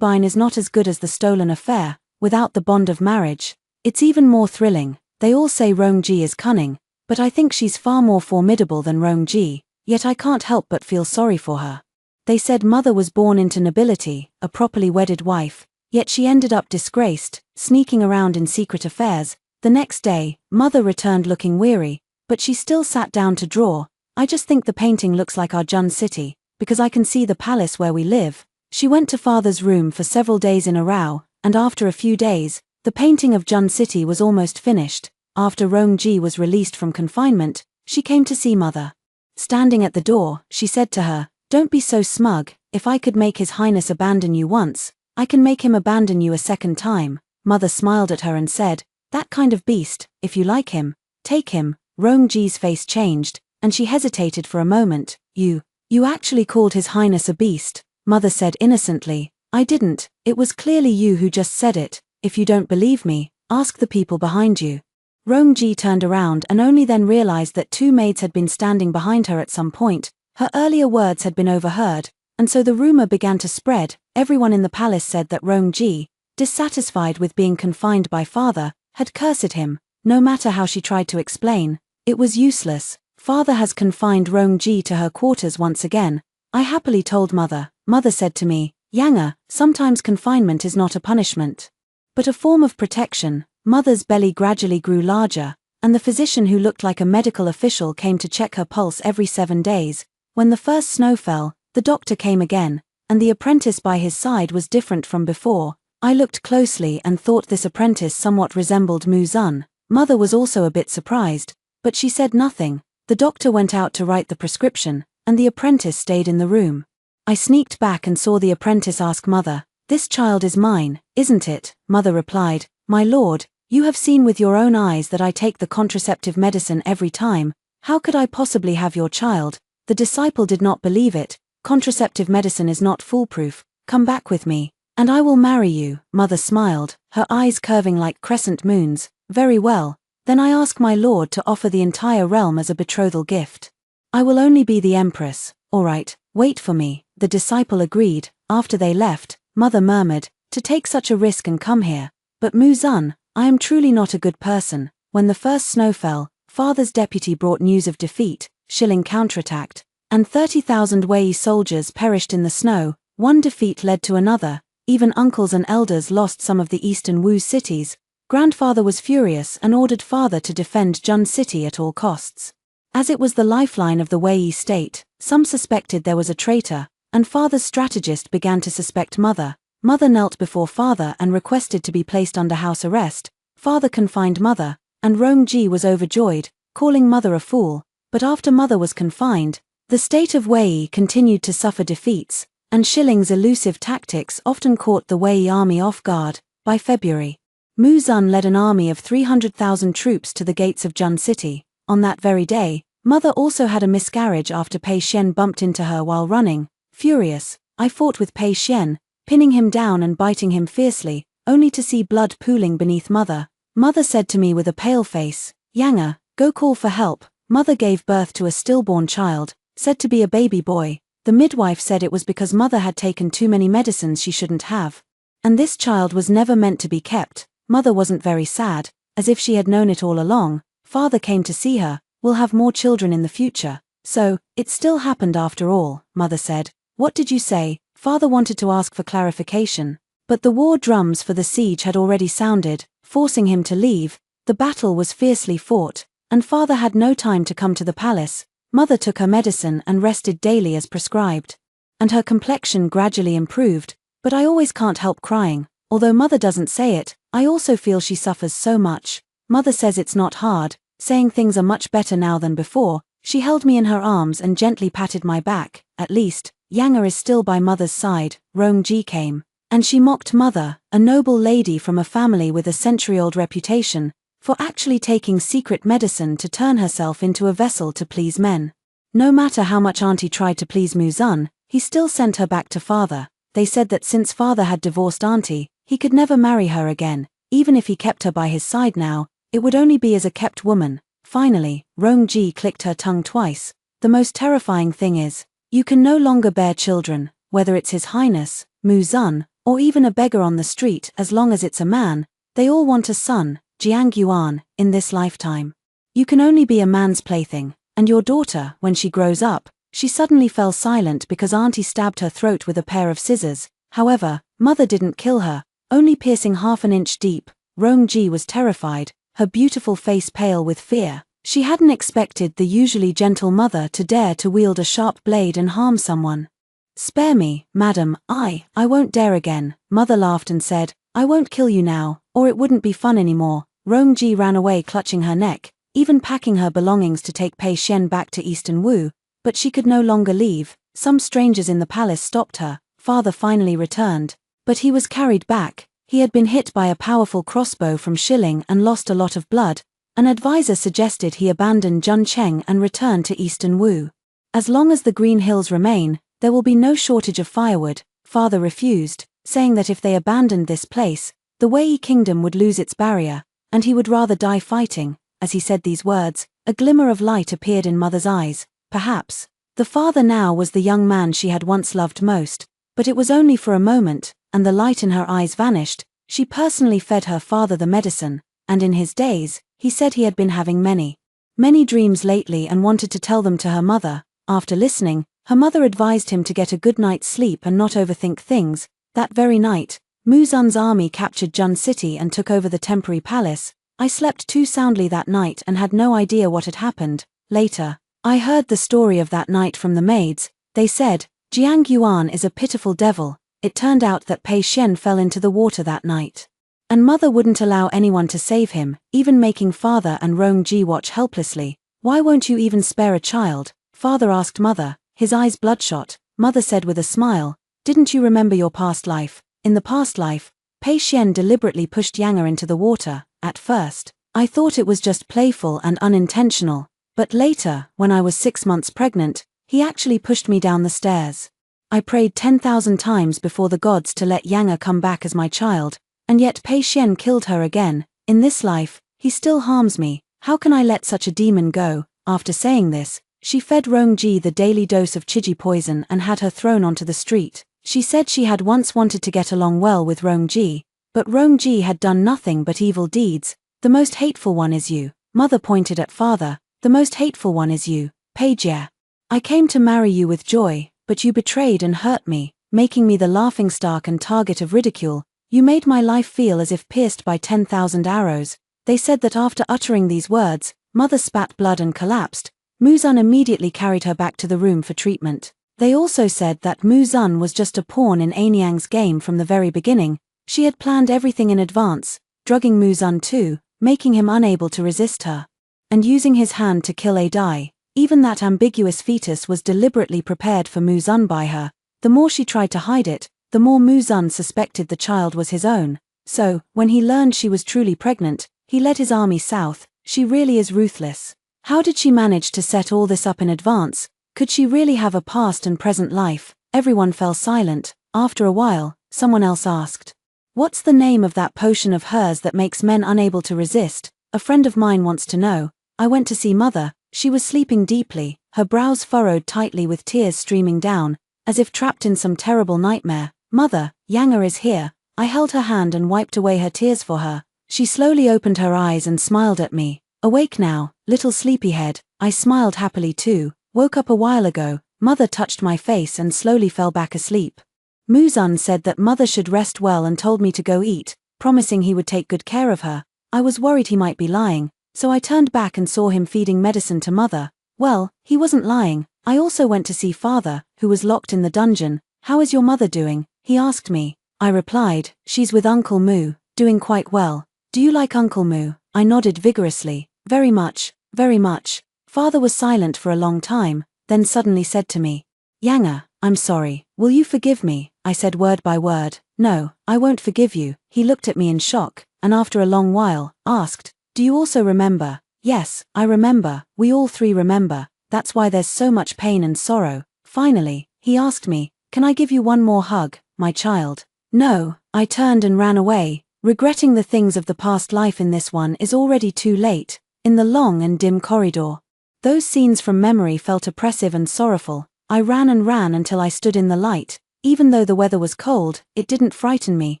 Speaker 1: is not as good as the stolen affair, without the bond of marriage. It's even more thrilling. They all say Rong-ji is cunning, but I think she's far more formidable than Rong-ji, yet I can't help but feel sorry for her. They said mother was born into nobility, a properly wedded wife, yet she ended up disgraced, sneaking around in secret affairs. The next day, mother returned looking weary, but she still sat down to draw. I just think the painting looks like our Jun city, because I can see the palace where we live. She went to father's room for several days in a row, and after a few days, the painting of Jun city was almost finished. After Rong-ji was released from confinement, she came to see mother. Standing at the door, she said to her, "Don't be so smug. If I could make His Highness abandon you once, I can make him abandon you a second time." Mother smiled at her and said, "That kind of beast, if you like him, take him." Rong-ji's face changed, and she hesitated for a moment. You actually called His Highness a beast?" Mother said innocently. "I didn't, it was clearly you who just said it. If you don't believe me, ask the people behind you." Rong-ji turned around and only then realized that two maids had been standing behind her at some point. Her earlier words had been overheard, and so the rumor began to spread. Everyone in the palace said that Rong-ji, dissatisfied with being confined by father, had cursed him. No matter how she tried to explain, it was useless. Father has confined Rong-ji to her quarters once again. I happily told mother. Mother said to me, "Yanga, sometimes confinement is not a punishment, but a form of protection." Mother's belly gradually grew larger, and the physician who looked like a medical official came to check her pulse every 7 days. When the first snow fell, the doctor came again, and the apprentice by his side was different from before. I looked closely and thought this apprentice somewhat resembled Mu-zun. Mother was also a bit surprised, but she said nothing. The doctor went out to write the prescription, and the apprentice stayed in the room. I sneaked back and saw the apprentice ask mother, "This child is mine, isn't it?" Mother replied, "My lord, you have seen with your own eyes that I take the contraceptive medicine every time. How could I possibly have your child?" The disciple did not believe it. "Contraceptive medicine is not foolproof. Come back with me, and I will marry you." Mother smiled, her eyes curving like crescent moons. "Very well, then I ask my lord to offer the entire realm as a betrothal gift. I will only be the empress." "All right, wait for me." The disciple agreed. After they left, mother murmured, "To take such a risk and come here. But Mu-zun, I am truly not a good person." When the first snow fell, father's deputy brought news of defeat. Shilling counterattacked, and 30,000 Wei soldiers perished in the snow. One defeat led to another. Even uncles and elders lost some of the eastern Wu cities. Grandfather was furious and ordered father to defend Jun city at all costs. As it was the lifeline of the Wei state, some suspected there was a traitor, and father's strategist began to suspect mother. Mother knelt before father and requested to be placed under house arrest. Father confined mother, and Rong-ji was overjoyed, calling mother a fool. But after mother was confined, the state of Wei continued to suffer defeats, and Shilling's elusive tactics often caught the Wei army off guard. By February, Mu-zun led an army of 300,000 troops to the gates of Jun city. On that very day, mother also had a miscarriage after Pei Xian bumped into her while running. Furious, I fought with Pei Xian, pinning him down and biting him fiercely, only to see blood pooling beneath mother. Mother said to me with a pale face, "Yanga, go call for help." Mother gave birth to a stillborn child, said to be a baby boy. The midwife said it was because mother had taken too many medicines she shouldn't have. And this child was never meant to be kept. Mother wasn't very sad, as if she had known it all along. Father came to see her. "We'll have more children in the future." "So, it still happened after all," mother said. "What did you say?" Father wanted to ask for clarification, but the war drums for the siege had already sounded, forcing him to leave. The battle was fiercely fought, and father had no time to come to the palace. Mother took her medicine and rested daily as prescribed. And her complexion gradually improved, but I always can't help crying. Although mother doesn't say it, I also feel she suffers so much. Mother says it's not hard, saying things are much better now than before. She held me in her arms and gently patted my back. At least, Yanga is still by mother's side. Rong-ji came, and she mocked mother, a noble lady from a family with a century-old reputation, for actually taking secret medicine to turn herself into a vessel to please men. No matter how much auntie tried to please Mu-zun, he still sent her back to father. They said that since father had divorced auntie, he could never marry her again. Even if he kept her by his side now, it would only be as a kept woman. Finally, Rong-ji clicked her tongue twice. The most terrifying thing is, You can no longer bear children, whether it's His Highness, Mu-Zun, or even a beggar on the street. As long as it's a man, they all want a son, Jiang Yuan, in this lifetime. You can only be a man's plaything, and your daughter, when she grows up, she suddenly fell silent because Auntie stabbed her throat with a pair of scissors. However, Mother didn't kill her, only piercing half an inch deep. Rong-ji was terrified, her beautiful face pale with fear. She hadn't expected the usually gentle mother to dare to wield a sharp blade and harm someone. "Spare me, madam, I won't dare again," Mother laughed and said, "I won't kill you now, or it wouldn't be fun anymore." Rong-ji ran away clutching her neck, even packing her belongings to take Pei Xian back to Eastern Wu, but she could no longer leave. Some strangers in the palace stopped her. Father finally returned, but he was carried back. He had been hit by a powerful crossbow from Shilling and lost a lot of blood. An advisor suggested he abandon Juncheng and return to Eastern Wu. As long as the Green Hills remain, there will be no shortage of firewood. Father refused, saying that if they abandoned this place, the Wei kingdom would lose its barrier, and he would rather die fighting. As he said these words, a glimmer of light appeared in Mother's eyes. Perhaps the father now was the young man she had once loved most, but it was only for a moment, and the light in her eyes vanished. She personally fed her father the medicine, and in his days, he said he had been having many dreams lately and wanted to tell them to her mother. After listening, her mother advised him to get a good night's sleep and not overthink things. That very night, Mu-Zun's army captured Jun City and took over the temporary palace. I slept too soundly that night and had no idea what had happened. Later, I heard the story of that night from the maids. They said, Jiang Yuan is a pitiful devil. It turned out that Pei Xian fell into the water that night. And Mother wouldn't allow anyone to save him, even making Father and Rong-ji watch helplessly. "Why won't you even spare a child?" Father asked Mother, his eyes bloodshot. Mother said with a smile, "Didn't you remember your past life? In the past life, Pei Xian deliberately pushed Yanger into the water. At first, I thought it was just playful and unintentional, but later, when I was 6 months pregnant, he actually pushed me down the stairs. I prayed 10,000 times before the gods to let Yanger come back as my child, and yet Pei Xian killed her again. In this life, he still harms me. How can I let such a demon go?" After saying this, she fed Rong-ji the daily dose of Chiji poison and had her thrown onto the street. She said she had once wanted to get along well with Rong-ji, but Rong-ji had done nothing but evil deeds. "The most hateful one is you." Mother pointed at Father. "The most hateful one is you, Pei Jie. I came to marry you with joy, but you betrayed and hurt me, making me the laughingstock and target of ridicule. You made my life feel as if pierced by 10,000 arrows." They said that after uttering these words, Mother spat blood and collapsed. Mu-Zun immediately carried her back to the room for treatment. They also said that Mu-Zun was just a pawn in Anyang's game from the very beginning. She had planned everything in advance, drugging Mu-Zun too, making him unable to resist her, and using his hand to kill a Dai. Even that ambiguous fetus was deliberately prepared for Mu-Zun by her. The more she tried to hide it, the more Mu-Zun suspected the child was his own. So, when he learned she was truly pregnant, he led his army south. She really is ruthless. How did she manage to set all this up in advance? Could she really have a past and present life? Everyone fell silent. After a while, someone else asked, "What's the name of that potion of hers that makes men unable to resist? A friend of mine wants to know." I went to see Mother. She was sleeping deeply, her brows furrowed tightly with tears streaming down, as if trapped in some terrible nightmare. "Mother, Yanger is here." I held her hand and wiped away her tears for her. She slowly opened her eyes and smiled at me. "Awake now, little sleepyhead." I smiled happily too. "Woke up a while ago." Mother touched my face and slowly fell back asleep. Mu-Zun said that Mother should rest well and told me to go eat, promising he would take good care of her. I was worried he might be lying, so I turned back and saw him feeding medicine to Mother. Well, he wasn't lying. I also went to see Father, who was locked in the dungeon. "How is your mother doing?" he asked me. I replied, "She's with Uncle Mu, doing quite well." "Do you like Uncle Mu?" I nodded vigorously. "Very much, very much." Father was silent for a long time, then suddenly said to me, "Yanger, I'm sorry. Will you forgive me?" I said word by word, "No, I won't forgive you." He looked at me in shock, and after a long while, asked, "Do you also remember?" "Yes, I remember. We all three remember. That's why there's so much pain and sorrow." Finally, he asked me, "Can I give you one more hug, my child?" "No." I turned and ran away, regretting the things of the past life. In this one is already too late. In the long and dim corridor, those scenes from memory felt oppressive and sorrowful. I ran and ran until I stood in the light. Even though the weather was cold, it didn't frighten me.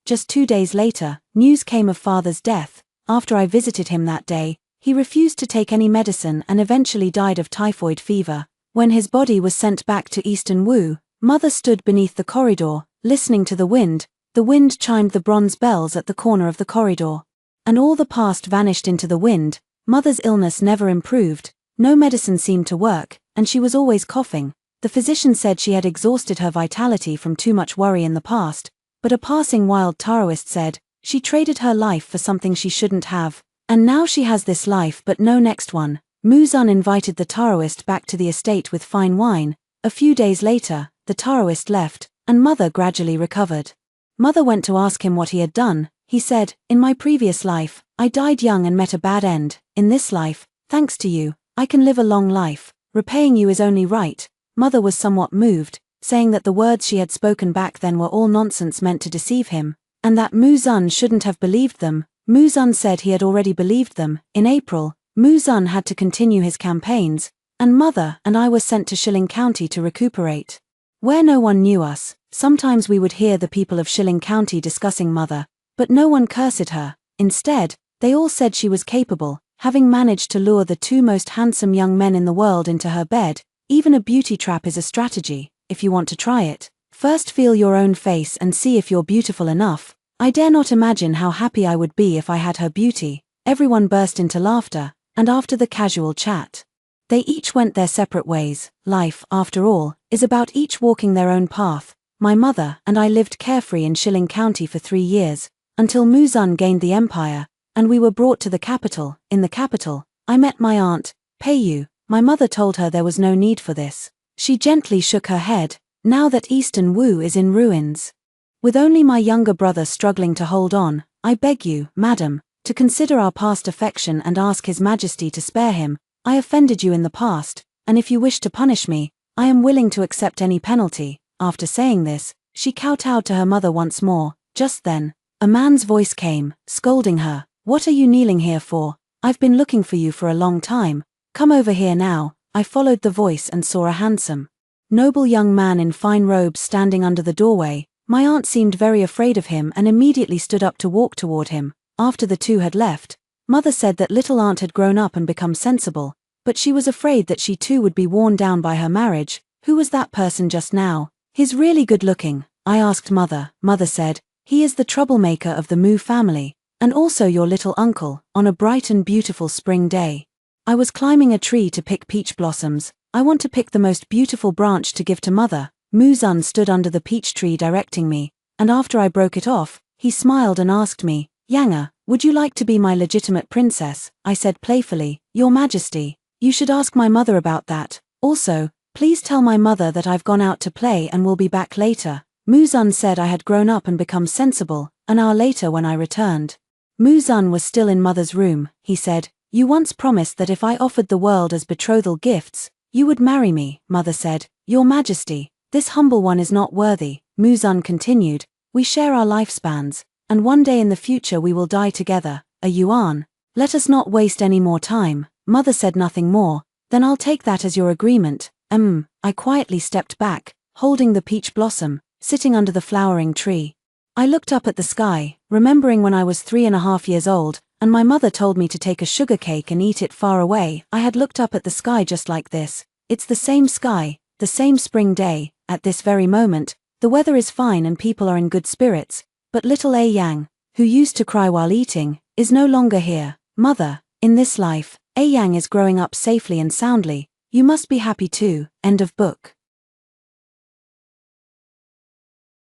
Speaker 1: Just 2 days later, news came of father's death. After I visited him that day, he refused to take any medicine and eventually died of typhoid fever. When his body was sent back to Eastern Wu, mother stood beneath the corridor, listening to the wind. The wind chimed the bronze bells at the corner of the corridor. And all the past vanished into the wind. Mother's illness never improved, no medicine seemed to work, and she was always coughing. The physician said she had exhausted her vitality from too much worry in the past, but a passing wild Taoist said, she traded her life for something she shouldn't have, and now she has this life but no next one. Muzan invited the Taoist back to the estate with fine wine. A few days later, the Taoist left, and mother gradually recovered. Mother went to ask him what he had done. He said, in my previous life, I died young and met a bad end. In this life, thanks to you, I can live a long life. Repaying you is only right. Mother was somewhat moved, saying that the words she had spoken back then were all nonsense meant to deceive him, and that Muzan shouldn't have believed them. Muzan said he had already believed them. In April, Muzan had to continue his campaigns, and mother and I were sent to Shilling County to recuperate. Where no one knew us, sometimes we would hear the people of Shilling County discussing mother, but no one cursed her. Instead, they all said she was capable, having managed to lure the 2 most handsome young men in the world into her bed. Even a beauty trap is a strategy, if you want to try it. First feel your own face and see if you're beautiful enough. I dare not imagine how happy I would be if I had her beauty. Everyone burst into laughter, and after the casual chat, they each went their separate ways. Life, after all, is about each walking their own path. My mother and I lived carefree in Shilling County for 3 years, until Muzan gained the empire, and we were brought to the capital. In the capital, I met my aunt, Peiyu. My mother told her there was no need for this. She gently shook her head, now that Eastern Wu is in ruins. With only my younger brother struggling to hold on, I beg you, madam, to consider our past affection and ask His Majesty to spare him. I offended you in the past, and if you wish to punish me, I am willing to accept any penalty. After saying this, she kowtowed to her mother once more. Just then, a man's voice came, scolding her. What are you kneeling here for? I've been looking for you for a long time. Come over here now. I followed the voice and saw a handsome, noble young man in fine robes standing under the doorway. My aunt seemed very afraid of him and immediately stood up to walk toward him. After the 2 had left, mother said that little aunt had grown up and become sensible, but she was afraid that she too would be worn down by her marriage. Who was that person just now? He's really good looking. I asked mother. Mother said, he is the troublemaker of the Mu family, and also your little uncle. On a bright and beautiful spring day, I was climbing a tree to pick peach blossoms. I want to pick the most beautiful branch to give to mother. Muzan stood under the peach tree directing me, and after I broke it off, he smiled and asked me, Yanga, would you like to be my legitimate princess? I said playfully, Your Majesty, you should ask my mother about that. Also, please tell my mother that I've gone out to play and will be back later. Muzan said I had grown up and become sensible. An hour later when I returned, Muzan was still in mother's room. He said, You once promised that if I offered the world as betrothal gifts, you would marry me. Mother said, Your Majesty, this humble one is not worthy. Muzan continued, We share our lifespans, and one day in the future we will die together. A yuan. Let us not waste any more time. Mother said nothing more. Then I'll take that as your agreement. I quietly stepped back, holding the peach blossom, sitting under the flowering tree. I looked up at the sky, remembering when I was 3.5 years old, and my mother told me to take a sugar cake and eat it far away. I had looked up at the sky just like this. It's the same sky, the same spring day. At this very moment, the weather is fine and people are in good spirits, but little A Yang, who used to cry while eating, is no longer here. Mother, in this life, A Yang is growing up safely and soundly. You must be happy too. End of book.